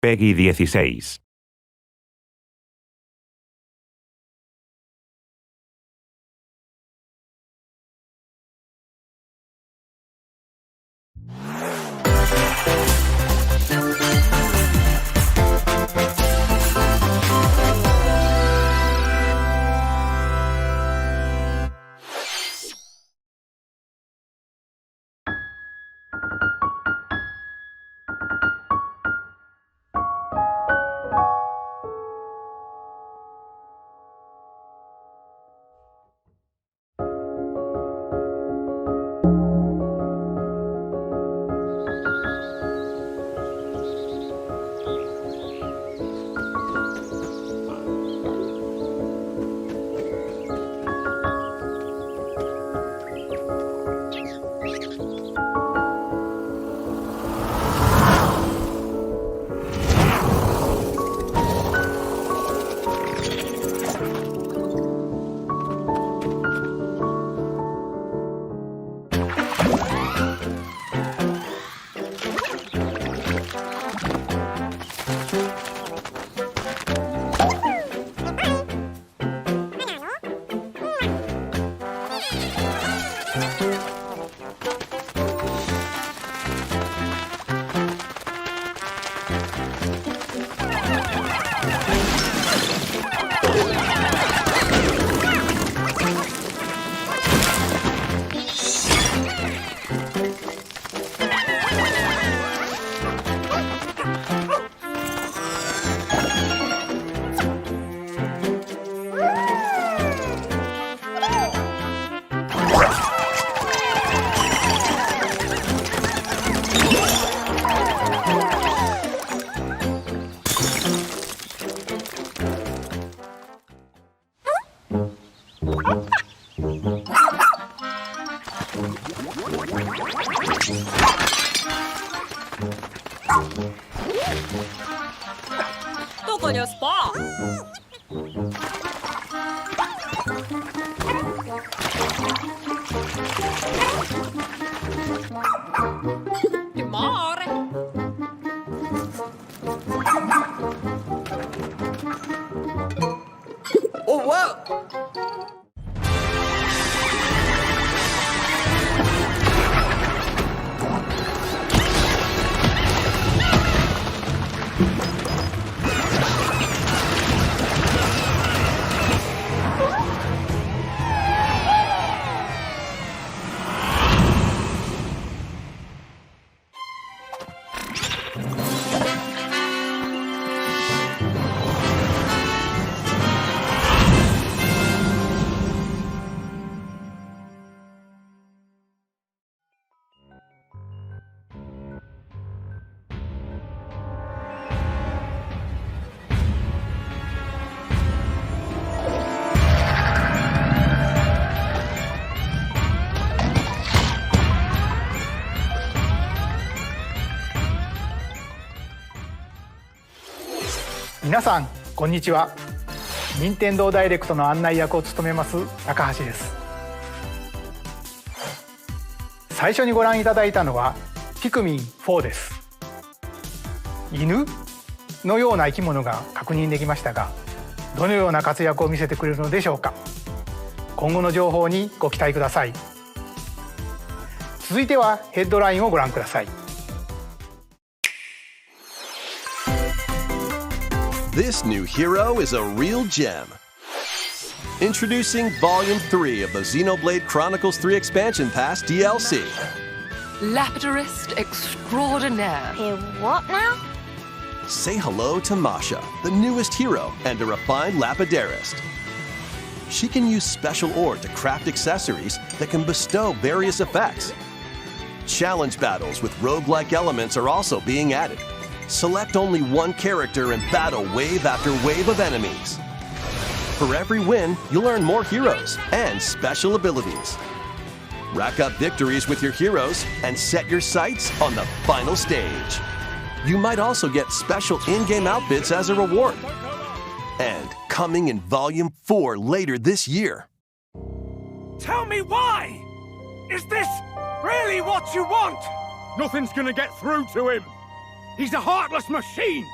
Peggy 16.皆さんこんにちは。任天堂ダイレクトの案内役を務めます高橋です。最初にご覧いただいたのはピクミン4です。犬のような生き物が確認できましたが、どのような活躍を見せてくれるのでしょうか。今後の情報にご期待ください。続いてはヘッドラインをご覧ください。This new hero is a real gem. Introducing Volume 3 of the Xenoblade Chronicles 3 Expansion Pass DLC. Lapidarist extraordinaire. Hey, what now? Say hello to Masha, the newest hero and a refined lapidarist. She can use special ore to craft accessories that can bestow various effects. Challenge battles with roguelike elements are also being added. Select only one character and battle wave after wave of enemies. For every win, you'll earn more heroes and special abilities. Rack up victories with your heroes and set your sights on the final stage. You might also get special in-game outfits as a reward. And coming in Volume 4 later this year. Tell me why! Is this really what you want? Nothing's gonna get through to him. He's a heartless machine!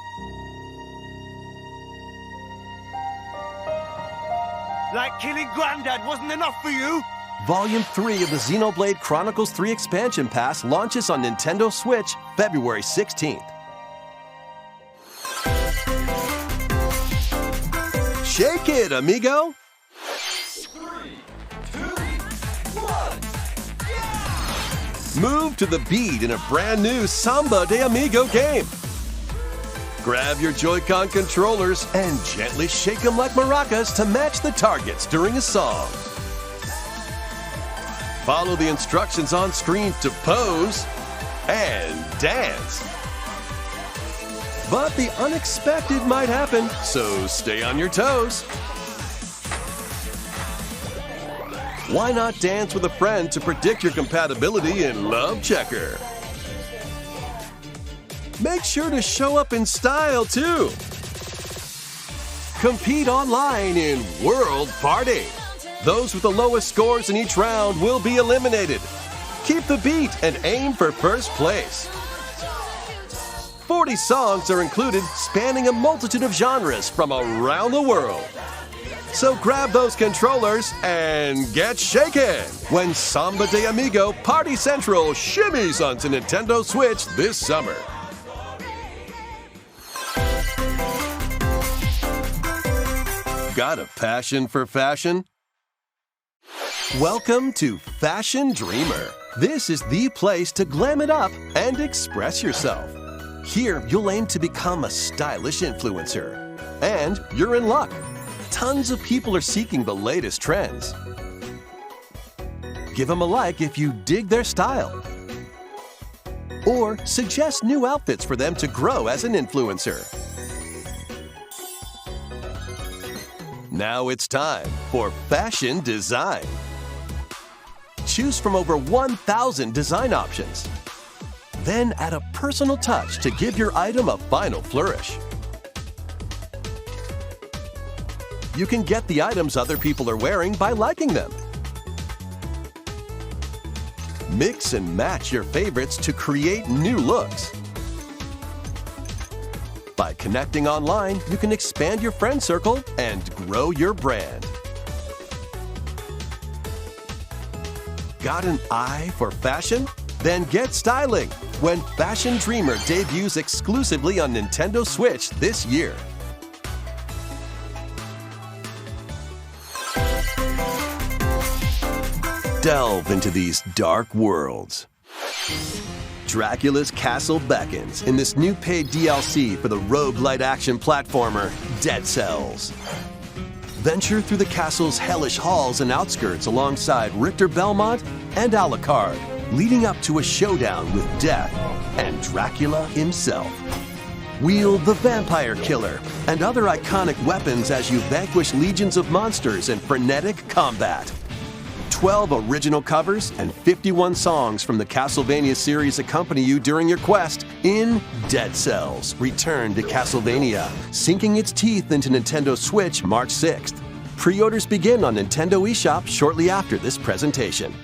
Like killing Granddad wasn't enough for you? Volume 3 of the Xenoblade Chronicles 3 Expansion Pass launches on Nintendo Switch February 16th. Shake it, amigo! 3, 2, 1. Move to the beat in a brand new Samba de Amigo game. Grab your Joy-Con controllers and gently shake them like maracas to match the targets during a song. Follow the instructions on screen to pose and dance. But the unexpected might happen, so stay on your toes. Why not dance with a friend to predict your compatibility in Love Checker? Make sure to show up in style, too. Compete online in World Party. Those with the lowest scores in each round will be eliminated. Keep the beat and aim for first place. 40 songs are included, spanning a multitude of genres from around the world. So grab those controllers and get shaken when Samba de Amigo Party Central shimmies onto Nintendo Switch this summer. Got a passion for fashion? Welcome to Fashion Dreamer. This is the place to glam it up and express yourself. Here, you'll aim to become a stylish influencer. And you're in luck. Tons of people are seeking the latest trends. Give them a like if you dig their style. Or suggest new outfits for them to grow as an influencer. Now it's time for fashion design. Choose from over 1,000 design options. Then add a personal touch to give your item a final flourish. You can get the items other people are wearing by liking them. Mix and match your favorites to create new looks. By connecting online, you can expand your friend circle and grow your brand. Got an eye for fashion? Then get styling when Fashion Dreamer debuts exclusively on Nintendo Switch this year. Delve into these dark worlds. Dracula's castle beckons in this new paid DLC for the roguelite action platformer Dead Cells. Venture through the castle's hellish halls and outskirts alongside Richter Belmont and Alucard, leading up to a showdown with Death and Dracula himself. Wield the Vampire Killer and other iconic weapons as you vanquish legions of monsters in frenetic combat. 12 original covers and 51 songs from the Castlevania series accompany you during your quest in Dead Cells: Return to Castlevania, sinking its teeth into Nintendo Switch March 6th. Pre-orders begin on Nintendo eShop shortly after this presentation.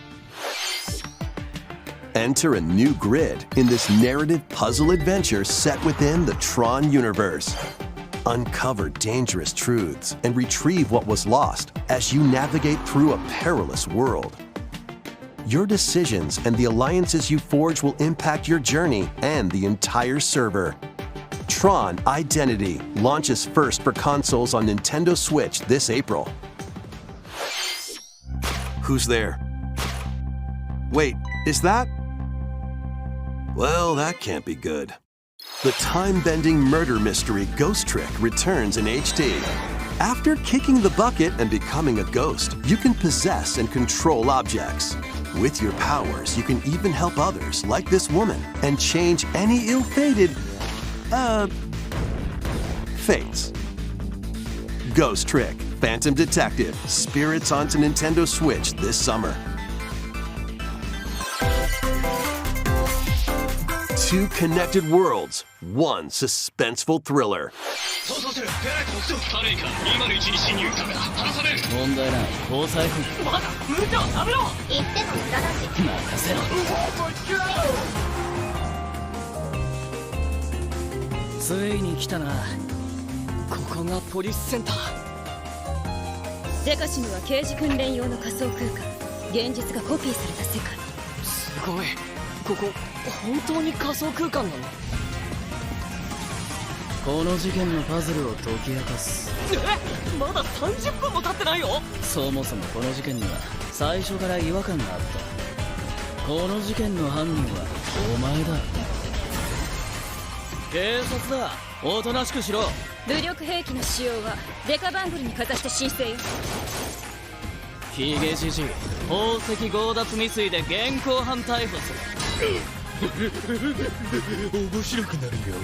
Enter a new grid in this narrative puzzle adventure set within the Tron universe. Uncover dangerous truths and retrieve what was lost as you navigate through a perilous world. Your decisions and the alliances you forge will impact your journey and the entire server. Tron Identity launches first for consoles on Nintendo Switch this April. Who's there? Wait, is that? Well, that can't be good. The time-bending murder mystery Ghost Trick returns in HD. After kicking the bucket and becoming a ghost, you can possess and control objects. With your powers, you can even help others, like this woman, and change any ill-fated, fates. Ghost Trick, Phantom Detective, spirits onto Nintendo Switch this summer. Two connected worlds, one suspenseful thriller. ついに来たな。ここがポリスセンター。デカシムは刑事訓練用の仮想空間。現実がコピーされた世界。すごい。ここ本当に仮想空間なの？この事件のパズルを解き明かす。まだ30分も経ってないよ。そもそもこの事件には最初から違和感があった。この事件の犯人はお前だ。警察だ。おとなしくしろ。武力兵器の使用はデカバングルにかざして申請よ。ヒゲじじい、宝石強奪未遂で現行犯逮捕する。面白くなるよ。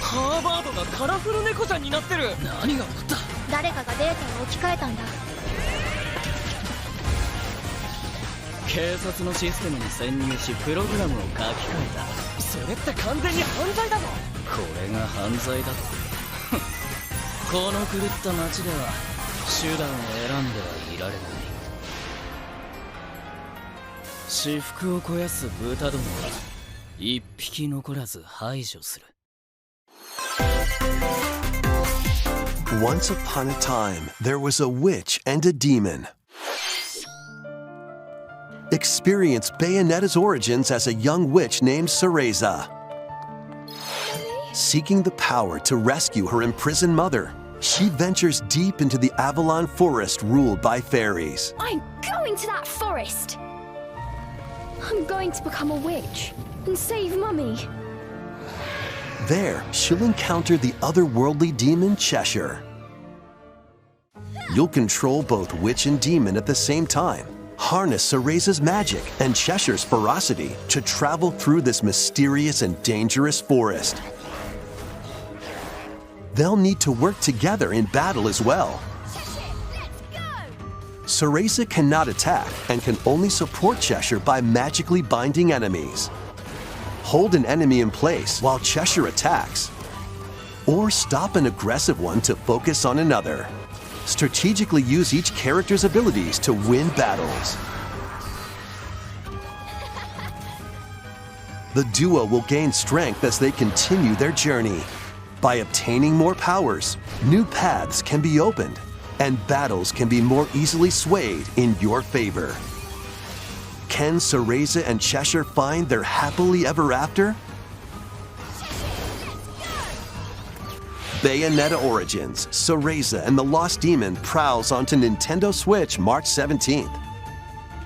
ハーバードがカラフル猫ちゃんになってる。何が起こった？誰かがデータを置き換えたんだ。警察のシステムに潜入しプログラムを書き換えた。それって完全に犯罪だぞ。これが犯罪だと？この狂った街では手段を選んではいられない。私腹を肥やす豚どもは一匹残らず排除する。Once upon a time, there was a witch and a demon. Experience Bayonetta's origins as a young witch named Cereza. Seeking the power to rescue her imprisoned mother, she ventures deep into the Avalon forest ruled by fairies. I'm going to that forest. I'm going to become a witch and save Mummy. There, she'll encounter the otherworldly demon Cheshire. You'll control both witch and demon at the same time. Harness Cereza's magic and Cheshire's ferocity to travel through this mysterious and dangerous forest. They'll need to work together in battle as well. Cereza cannot attack and can only support Cheshire by magically binding enemies. Hold an enemy in place while Cheshire attacks, or stop an aggressive one to focus on another. Strategically use each character's abilities to win battles. The duo will gain strength as they continue their journey. By obtaining more powers, new paths can be opened, and battles can be more easily swayed in your favor. Can Cereza and Cheshire find their happily ever after? Bayonetta Origins, Cereza and the Lost Demon prowls onto Nintendo Switch March 17th.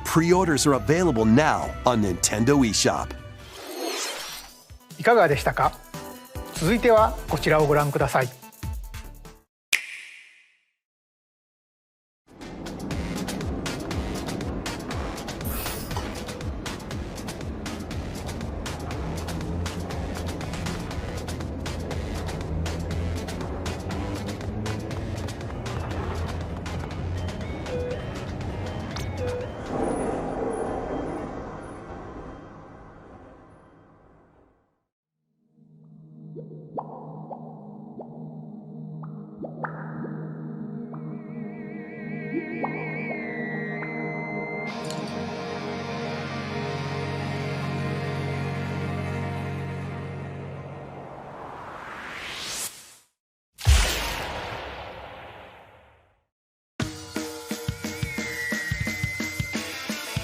Pre-orders are available now on Nintendo eShop. いかがでしたか？続いてはこちらをご覧ください。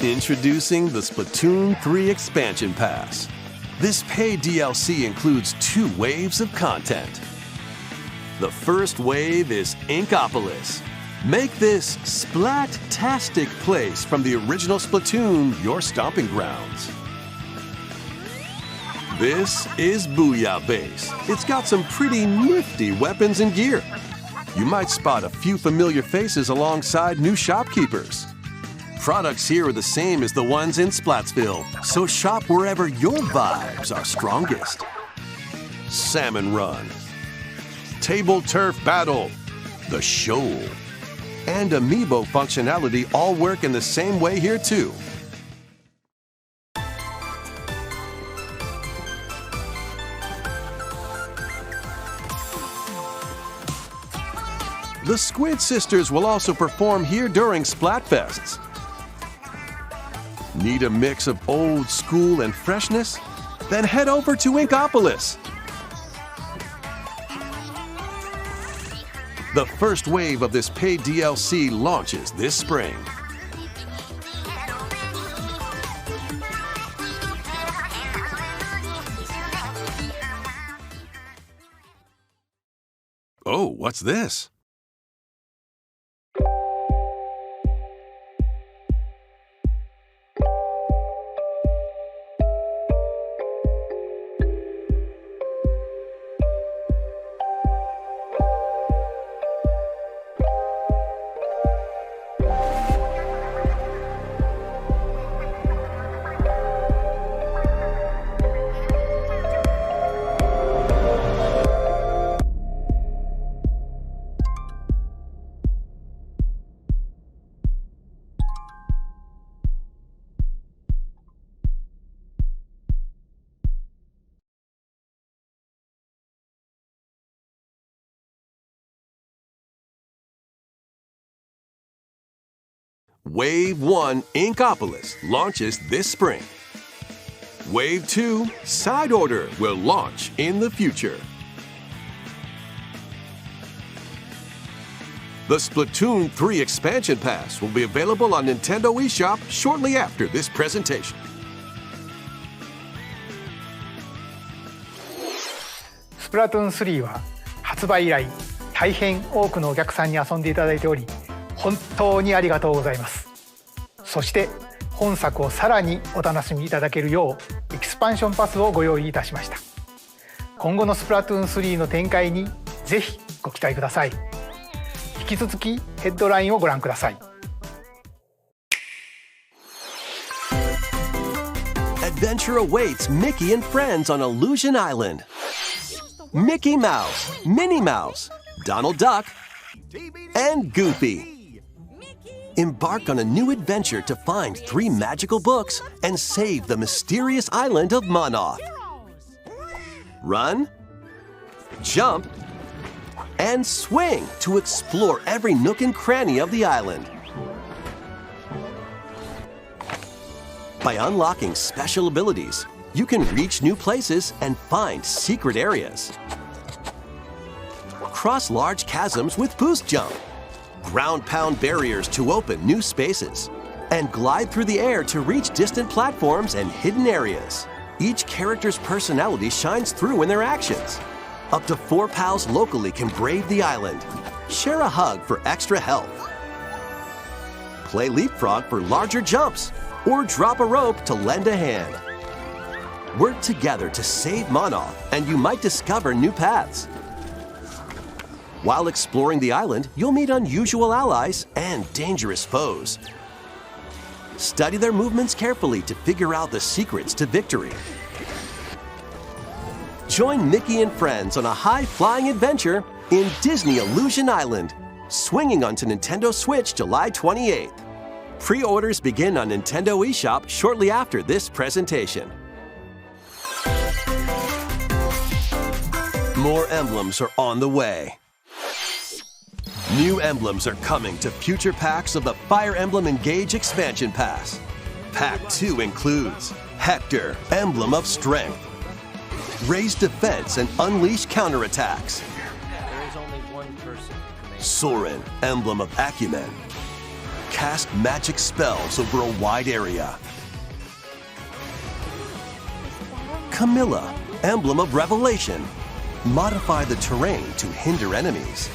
Introducing the Splatoon 3 Expansion Pass. This paid DLC includes 2 waves of content. The first wave is Inkopolis. Make this splat-tastic place from the original Splatoon your stomping grounds. This is Booyah Base. It's got some pretty nifty weapons and gear. You might spot a few familiar faces alongside new shopkeepers. Products here are the same as the ones in Splatsville, so shop wherever your vibes are strongest. Salmon Run, Table Turf Battle, The Shoal, and Amiibo functionality all work in the same way here too. The Squid Sisters will also perform here during Splatfests. Need a mix of old school and freshness? Then head over to Inkopolis. The first wave of this paid DLC launches this spring. Oh, what's this? Wave 1 Inkopolis launches this spring. Wave 2 Side Order will launch in the future. The Splatoon 3 Expansion Pass will be available on Nintendo eShop shortly after this presentation. Splatoon 3は発売以来大変多くのお客さんに遊んでいただいており、本当にありがとうございます。そして本作をさらにお楽しみいただけるようエキスパンションパスをご用意いたしました。今後のスプラトゥーン3の展開にぜひご期待ください。引き続きヘッドラインをご覧ください。Adventure awaits Mickey and friends on Illusion Island. Mickey Mouse, Minnie Mouse, Donald Duck, and Goofy. Embark on a new adventure to find 3 magical books and save the mysterious island of Monoth. Run, jump, and swing to explore every nook and cranny of the island. By unlocking special abilities, you can reach new places and find secret areas. Cross large chasms with boost jump. Ground-pound barriers to open new spaces, and glide through the air to reach distant platforms and hidden areas. Each character's personality shines through in their actions. Up to 4 pals locally can brave the island. Share a hug for extra health. Play leapfrog for larger jumps, or drop a rope to lend a hand. Work together to save Monoth, and you might discover new paths. While exploring the island, you'll meet unusual allies and dangerous foes. Study their movements carefully to figure out the secrets to victory. Join Mickey and friends on a high-flying adventure in Disney Illusion Island, swinging onto Nintendo Switch July 28th. Pre-orders begin on Nintendo eShop shortly after this presentation. More emblems are on the way. New emblems are coming to future packs of the Fire Emblem Engage Expansion Pass. Pack 2 includes Hector, Emblem of Strength, Raise Defense and Unleash Counterattacks, Soren, Emblem of Acumen, Cast magic spells over a wide area, Camilla, Emblem of Revelation, modify the terrain to hinder enemies.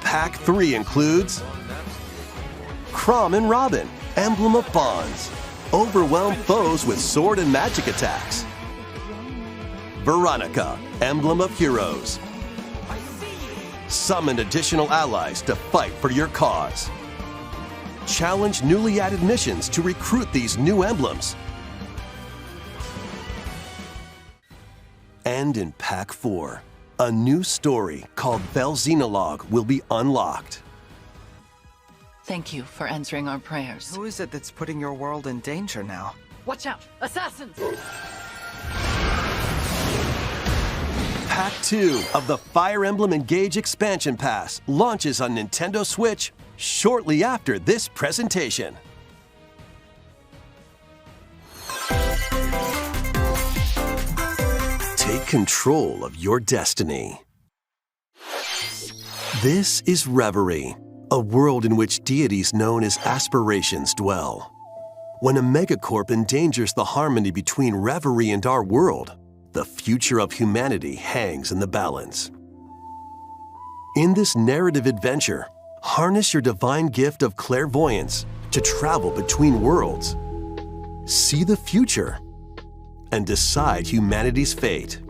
Pack 3 includes Chrom and Robin, Emblem of Bonds, overwhelm foes with sword and magic attacks. Veronica, Emblem of Heroes, summon additional allies to fight for your cause. Challenge newly added missions to recruit these new emblems. And in Pack 4, a new story called Velxenologue will be unlocked. Thank you for answering our prayers. Who is it that's putting your world in danger now? Watch out! Assassins! Pack 2 of the Fire Emblem Engage Expansion Pass launches on Nintendo Switch shortly after this presentation. Take control of your destiny. This is Reverie, a world in which deities known as aspirations dwell. When a megacorp endangers the harmony between Reverie and our world, the future of humanity hangs in the balance. In this narrative adventure, harness your divine gift of clairvoyance to travel between worlds, see the future, and decide humanity's fate.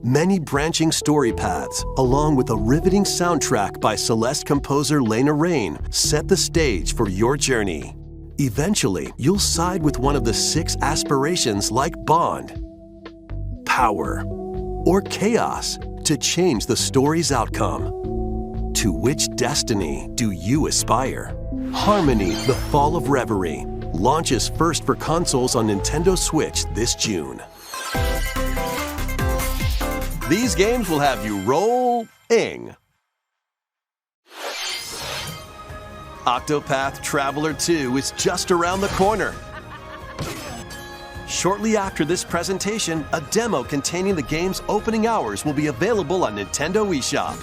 Many branching story paths, along with a riveting soundtrack by Celeste composer Lena Raine, set the stage for your journey. Eventually, you'll side with one of the 6 aspirations like Bond, power, or chaos to change the story's outcome. To which destiny do you aspire? Harmony: The Fall of Reverie launches first for consoles on Nintendo Switch this June. These games will have you roll-ing. Octopath Traveler 2 is just around the corner. Shortly after this presentation, a demo containing the game's opening hours will be available on Nintendo eShop.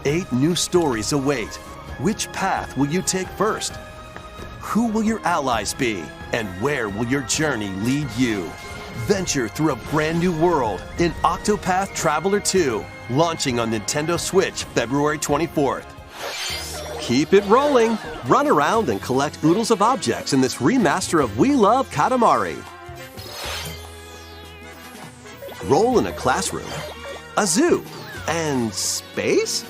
8 new stories await. Which path will you take first? Who will your allies be? And where will your journey lead you? Venture through a brand new world in Octopath Traveler 2, launching on Nintendo Switch February 24th. Keep it rolling! Run around and collect oodles of objects in this remaster of We Love Katamari. Roll in a classroom, a zoo, and space?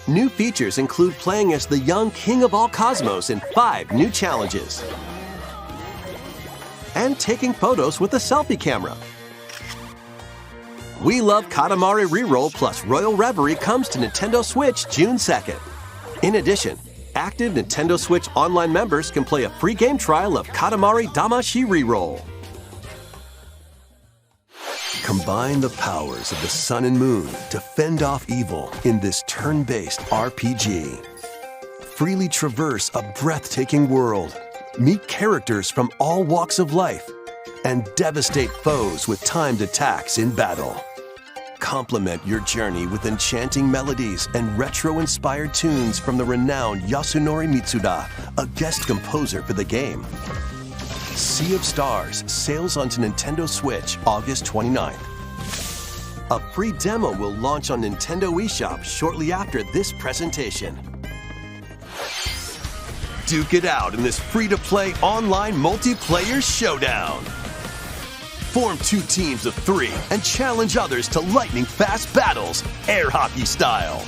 New features include playing as the young king of all cosmos in 5 new challenges, and taking photos with a selfie camera. We Love Katamari Reroll plus Royal Reverie comes to Nintendo Switch June 2nd. In addition, active Nintendo Switch Online members can play a free game trial of Katamari Damacy Reroll. Combine the powers of the sun and moon to fend off evil in this turn-based RPG. Freely traverse a breathtaking world, meet characters from all walks of life, and devastate foes with timed attacks in battle. Complement your journey with enchanting melodies and retro-inspired tunes from the renowned Yasunori Mitsuda, a guest composer for the game. Sea of Stars sails onto Nintendo Switch August 29th. A free demo will launch on Nintendo eShop shortly after this presentation. Duke it out in this free-to-play online multiplayer showdown. Form 2 teams of 3 and challenge others to lightning-fast battles, air hockey style.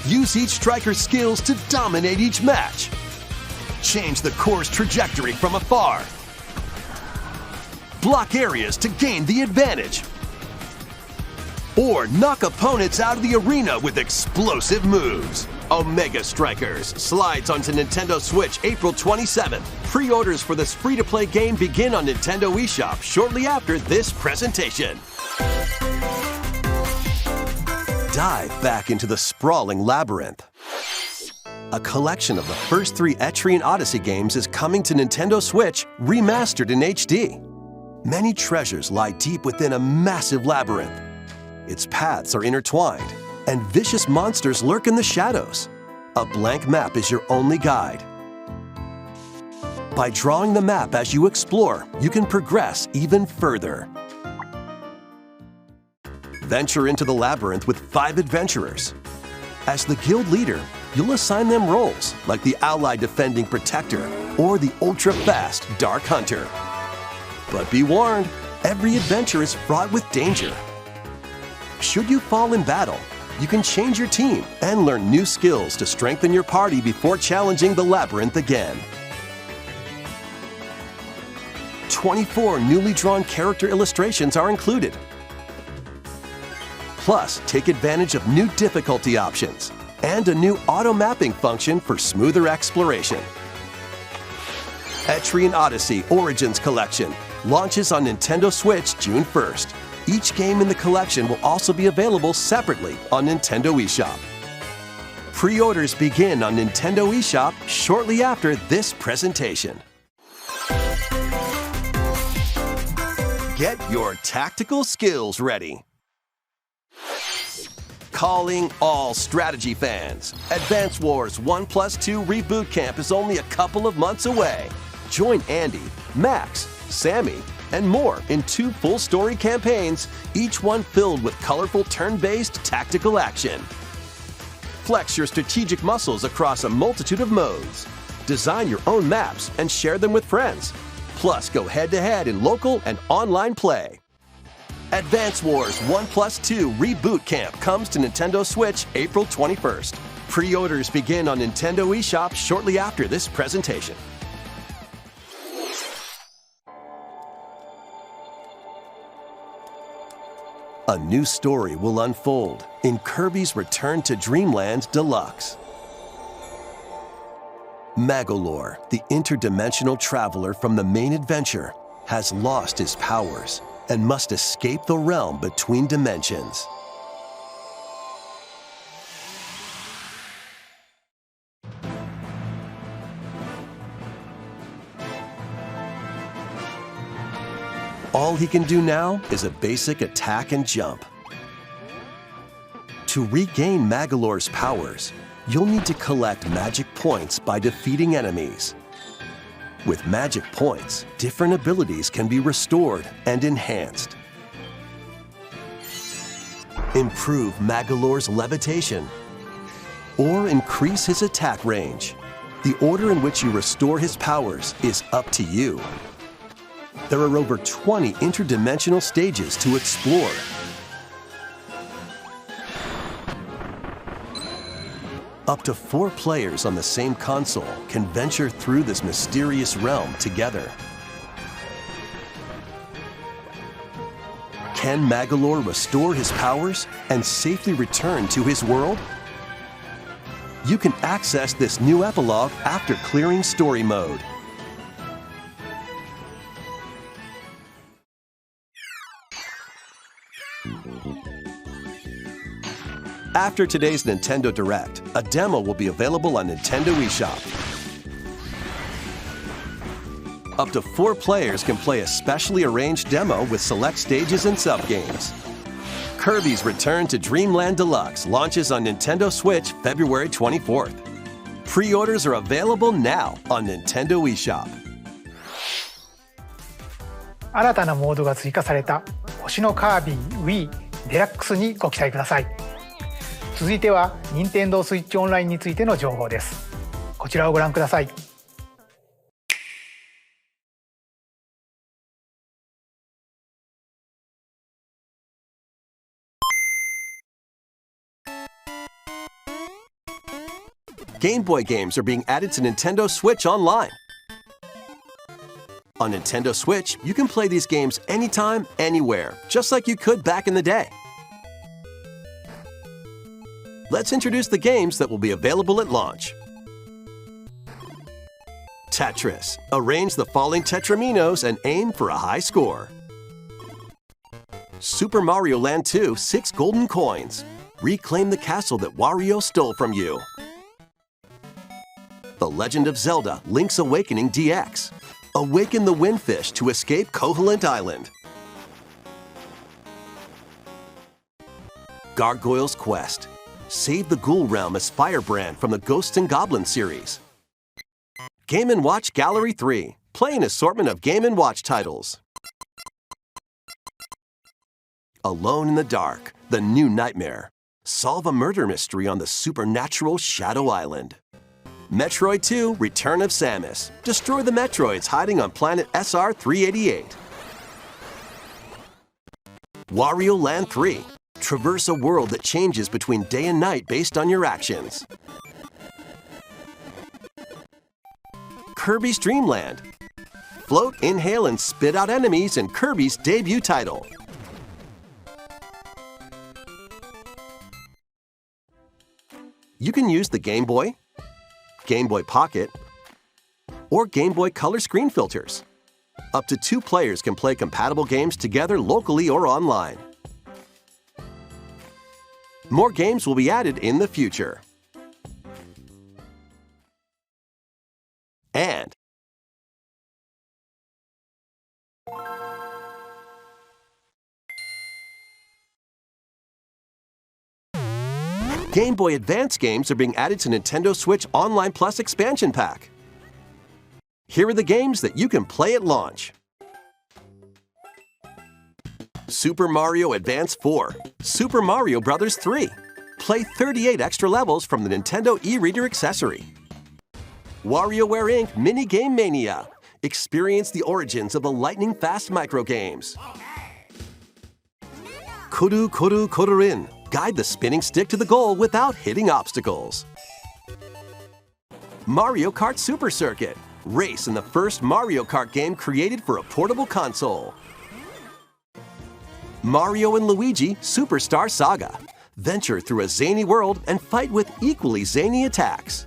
Use each striker's skills to dominate each match. Change the course trajectory from afar. Block areas to gain the advantage. Or knock opponents out of the arena with explosive moves. Omega Strikers slides onto Nintendo Switch April 27th. Pre-orders for this free-to-play game begin on Nintendo eShop shortly after this presentation. Dive back into the sprawling labyrinth. A collection of the first 3 Etrian Odyssey games is coming to Nintendo Switch, remastered in HD. Many treasures lie deep within a massive labyrinth. Its paths are intertwined, and vicious monsters lurk in the shadows. A blank map is your only guide. By drawing the map as you explore, you can progress even further. Venture into the labyrinth with 5 adventurers. As the guild leader, you'll assign them roles like the ally defending protector or the ultra-fast dark hunter. But be warned, every adventure is fraught with danger. Should you fall in battle, you can change your team and learn new skills to strengthen your party before challenging the labyrinth again. 24 newly drawn character illustrations are included. Plus, take advantage of new difficulty options and a new auto-mapping function for smoother exploration. Etrian Odyssey Origins Collection launches on Nintendo Switch June 1st. Each game in the collection will also be available separately on Nintendo eShop. Pre-orders begin on Nintendo eShop shortly after this presentation. Get your tactical skills ready. Calling all strategy fans. Advance Wars 1+2 Reboot Camp is only a couple of months away. Join Andy, Max, Sammy, and more in 2 full-story campaigns, each one filled with colorful turn-based tactical action. Flex your strategic muscles across a multitude of modes. Design your own maps and share them with friends. Plus, go head-to-head in local and online play. Advance Wars 1+2 Reboot Camp comes to Nintendo Switch April 21st. Pre-orders begin on Nintendo eShop shortly after this presentation. A new story will unfold in Kirby's Return to Dreamland Deluxe. Magolor, the interdimensional traveler from the main adventure, has lost his powers and must escape the realm between dimensions. All he can do now is a basic attack and jump. To regain Magolor's powers, you'll need to collect magic points by defeating enemies. With magic points, different abilities can be restored and enhanced. Improve Magolor's levitation, or increase his attack range. The order in which you restore his powers is up to you. There are over 20 interdimensional stages to explore. Up to 4 players on the same console can venture through this mysterious realm together. Can Magolor restore his powers and safely return to his world? You can access this new epilogue after clearing story mode. After today's Nintendo Direct, a demo will be available on Nintendo eShop. Up to 4 players can play a specially arranged demo with select stages and subgames. Kirby's Return to Dreamland Deluxe launches on Nintendo Switch February 24th. Pre-orders are available now on Nintendo eShop. 新たなモードが追加された星のカービィ Wii デラックスにご期待ください。続いては任天堂スイッチオンラインについての情報です。こちらをご覧ください。Game Boy games are being added to Nintendo Switch Online. On Nintendo Switch, you can play these games anytime, anywhere, just like you could back in the day. Let's introduce the games that will be available at launch. Tetris. Arrange the falling tetraminos and aim for a high score. Super Mario Land 2 6 golden coins. Reclaim the castle that Wario stole from you. The Legend of Zelda Link's Awakening DX. Awaken the Windfish to escape Koholint Island. Gargoyle's Quest. Save the Ghoul Realm as Firebrand from the Ghosts and Goblins series. Game & Watch Gallery 3. Play an assortment of Game & Watch titles. Alone in the Dark. The New Nightmare. Solve a murder mystery on the supernatural Shadow Island. Metroid 2 Return of Samus. Destroy the Metroids hiding on planet SR-388. Wario Land 3. Traverse a world that changes between day and night based on your actions. Kirby's Dream Land. Float, inhale, and spit out enemies in Kirby's debut title. You can use the Game Boy, Game Boy Pocket, or Game Boy Color screen filters. Up to 2 players can play compatible games together locally or online. More games will be added in the future. And Game Boy Advance games are being added to Nintendo Switch Online Plus expansion pack. Here are the games that you can play at launch. Super Mario Advance 4, Super Mario Bros. 3. Play 38 extra levels from the Nintendo e-reader accessory. WarioWare Inc. Mini Game Mania. Experience the origins of the lightning-fast microgames. Koru Koru Korurin. Guide the spinning stick to the goal without hitting obstacles. Mario Kart Super Circuit. Race in the first Mario Kart game created for a portable console. Mario and Luigi Superstar Saga. Venture through a zany world and fight with equally zany attacks.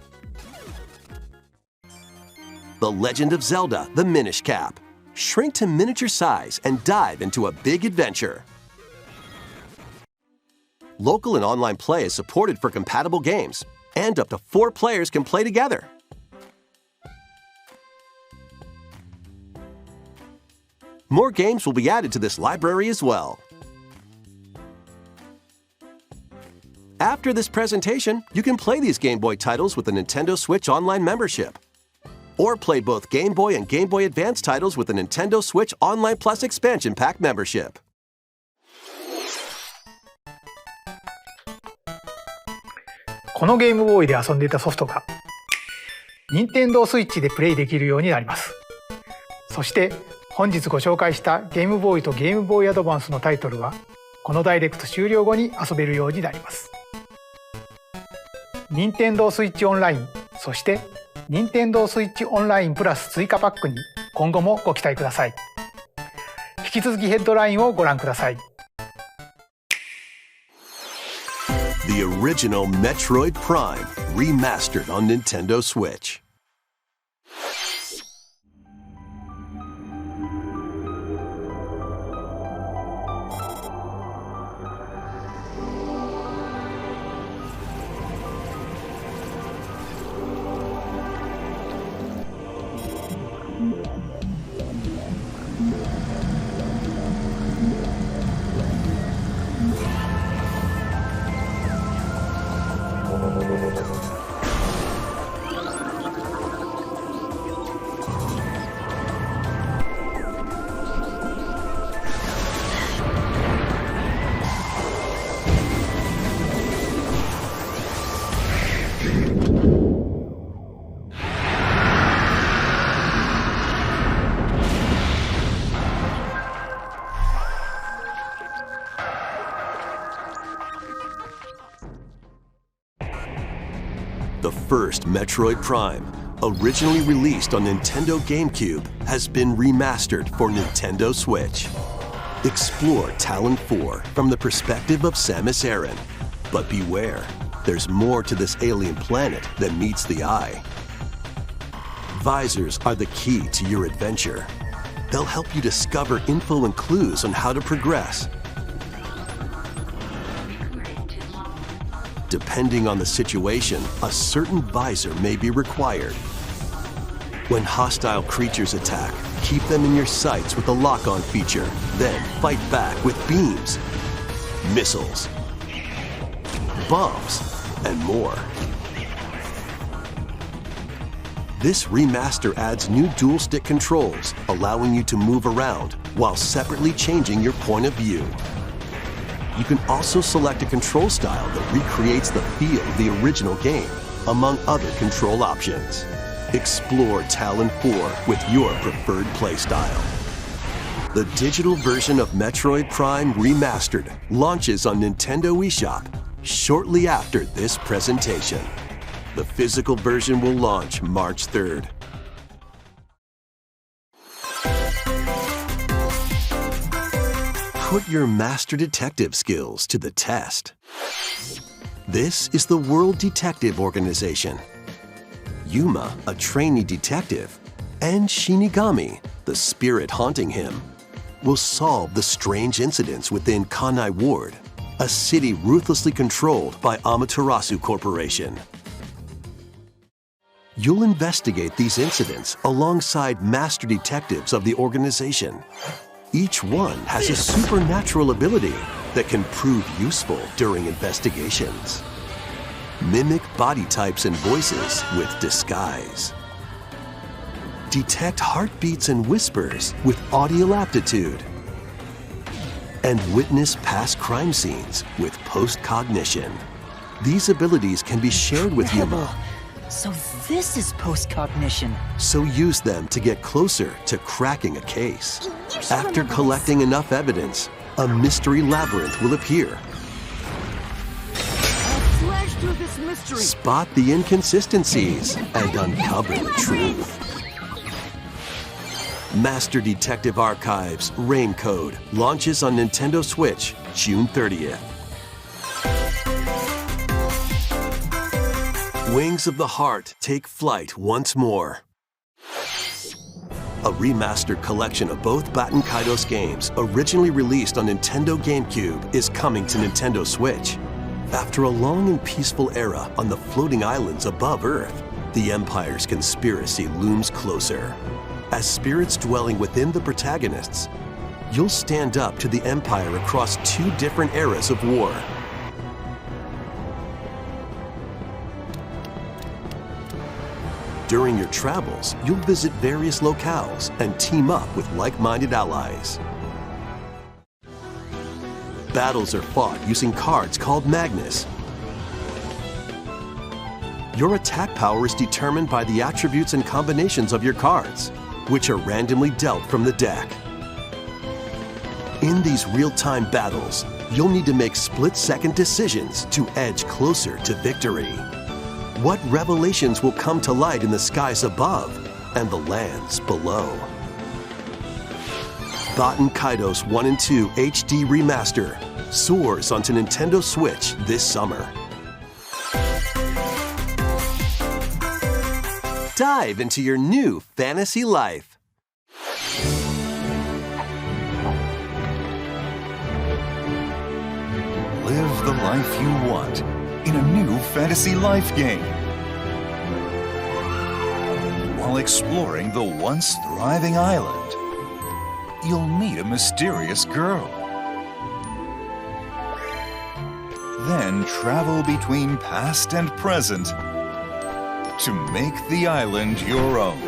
The Legend of Zelda, the Minish Cap. Shrink to miniature size and dive into a big adventure. Local and online play is supported for compatible games, and up to 4 players can play together. More games will be added to this library as well. After this presentation, you can play these Game Boy titles with the Nintendo Switch Online membership, or play both Game Boy and Game Boy Advance titles with the Nintendo Switch Online Plus expansion pack membership. このゲームボーイで遊んでいたソフトが任天堂スイッチでプレイできるようになります。そして本日ご紹介したゲームボーイとゲームボーイアドバンスのタイトルはこのダイレクト終了後に遊べるようになります。任天堂スイッチオンライン、そして任天堂スイッチオンラインプラス追加パックに今後もご期待ください。引き続きヘッドラインをご覧ください。The original Metroid Prime, remastered on Nintendo Switch. The first Metroid Prime, originally released on Nintendo GameCube, has been remastered for Nintendo Switch. Explore Talon 4 from the perspective of Samus Aran. But beware, there's more to this alien planet than meets the eye. Visors are the key to your adventure. They'll help you discover info and clues on how to progress. Depending on the situation, a certain visor may be required. When hostile creatures attack, keep them in your sights with the lock-on feature, then fight back with beams, missiles, bombs, and more. This remaster adds new dual-stick controls, allowing you to move around while separately changing your point of view. You can also select a control style that recreates the feel of the original game, among other control options. Explore Talon 4 with your preferred playstyle. The digital version of Metroid Prime Remastered launches on Nintendo eShop shortly after this presentation. The physical version will launch March 3rd. Put your master detective skills to the test. This is the World Detective Organization. Yuma, a trainee detective, and Shinigami, the spirit haunting him, will solve the strange incidents within Kanai Ward, a city ruthlessly controlled by Amaterasu Corporation. You'll investigate these incidents alongside master detectives of the organization. Each one has a supernatural ability that can prove useful during investigations. Mimic body types and voices with disguise. Detect heartbeats and whispers with audio aptitude. And witness past crime scenes with post-cognition. These abilities can be shared with Yuma. So this is post-cognition. So use them to get closer to cracking a case. After collecting enough evidence, a mystery labyrinth will appear. Flash through this mystery. Spot the inconsistencies and uncover the truth. Master Detective Archives Rain Code launches on Nintendo Switch June 30th. Wings of the Heart take flight once more. A remastered collection of both Baten Kaitos games, originally released on Nintendo GameCube, is coming to Nintendo Switch. After a long and peaceful era on the floating islands above Earth, the Empire's conspiracy looms closer. As spirits dwelling within the protagonists, you'll stand up to the Empire across 2 different eras of war. During your travels, you'll visit various locales and team up with like-minded allies. Battles are fought using cards called Magnus. Your attack power is determined by the attributes and combinations of your cards, which are randomly dealt from the deck. In these real-time battles, you'll need to make split-second decisions to edge closer to victory. What revelations will come to light in the skies above and the lands below? Baten Kaitos 1 and 2 HD Remaster soars onto Nintendo Switch this summer. Dive into your new fantasy life. Live the life you want in a new fantasy life game. While exploring the once thriving island, you'll meet a mysterious girl. Then travel between past and present to make the island your own.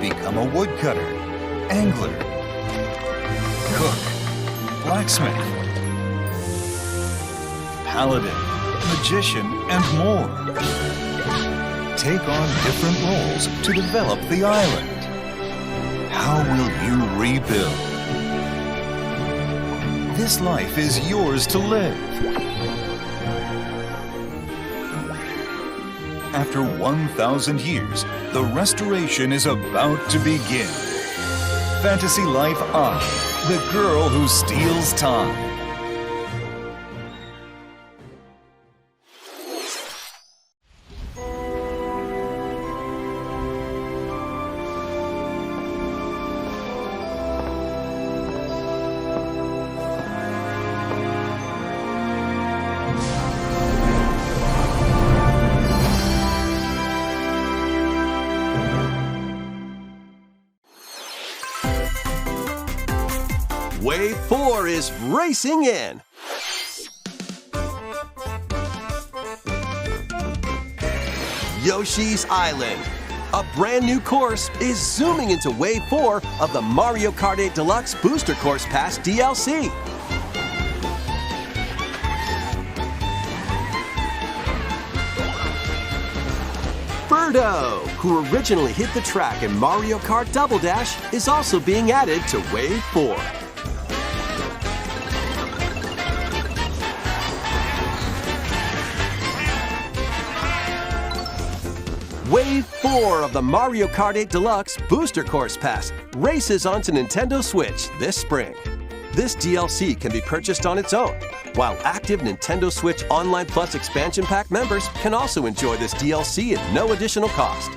Become a woodcutter, angler, cook, blacksmith, paladin, magician, and more. Take on different roles to develop the island. How will you rebuild? This life is yours to live. After 1,000 years, the restoration is about to begin. Fantasy Life on The Girl Who Steals Time. Wave 4 is racing in. Yoshi's Island. A brand new course is zooming into Wave 4 of the Mario Kart 8 Deluxe Booster Course Pass DLC. Birdo, who originally hit the track in Mario Kart Double Dash, is also being added to Wave 4. Wave 4 of the Mario Kart 8 Deluxe Booster Course Pass races onto Nintendo Switch this spring. This DLC can be purchased on its own, while active Nintendo Switch Online Plus Expansion Pack members can also enjoy this DLC at no additional cost.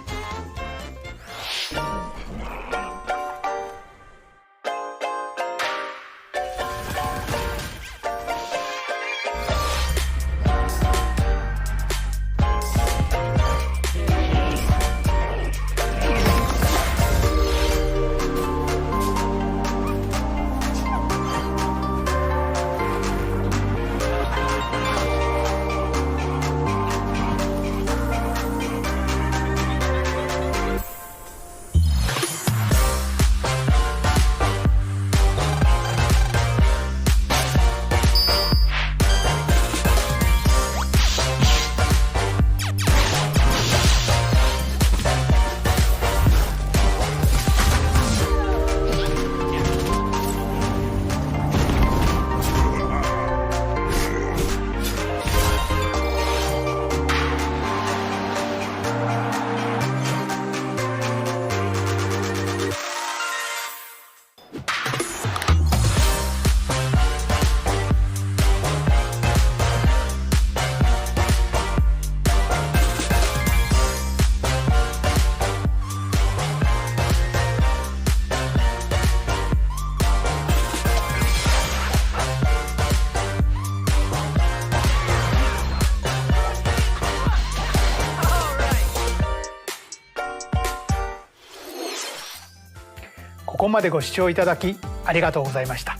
こまでご視聴いただきありがとうございました。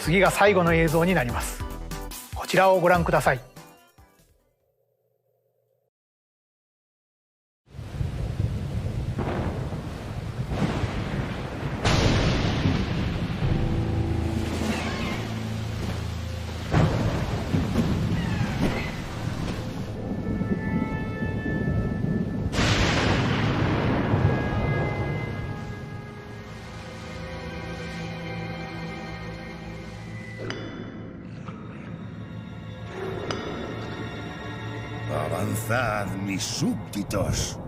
次が最後の映像になります。こちらをご覧ください。Avanzad, mis súbditos.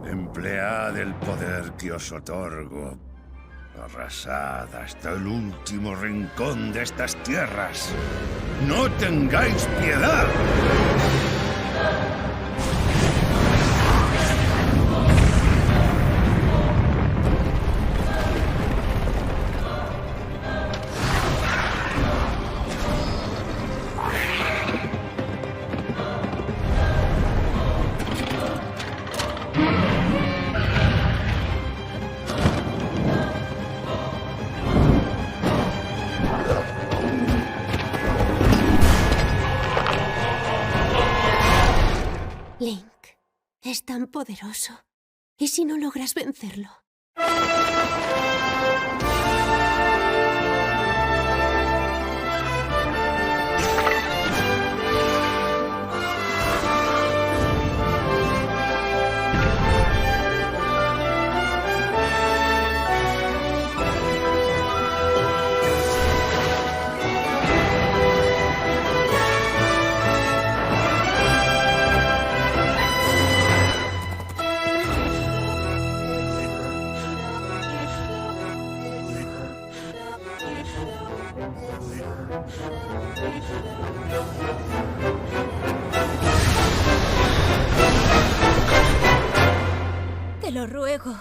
Emplead el poder que os otorgo. Arrasad hasta el último rincón de estas tierras. ¡No tengáis piedad! Link, es tan poderoso. ¿Y si no logras vencerlo? Te lo ruego,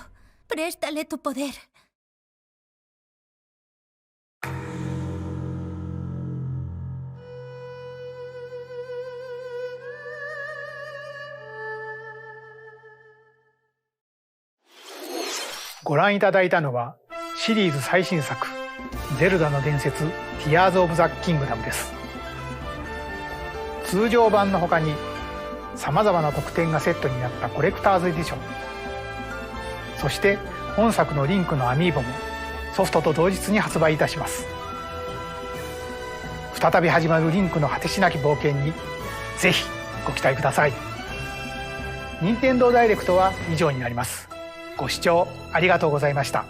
préstale tu poder. .ご覧いただいたのはシリーズ最新作「ゼルダの伝説ティアーズ・オブ・ザ・キングダム」です。通常版の他にさまざまな特典がセットになったコレクターズエディション、そして本作のリンクのアミーボもソフトと同日に発売いたします。再び始まるリンクの果てしなき冒険にぜひご期待ください。任天堂ダイレクトは以上になります。ご視聴ありがとうございました。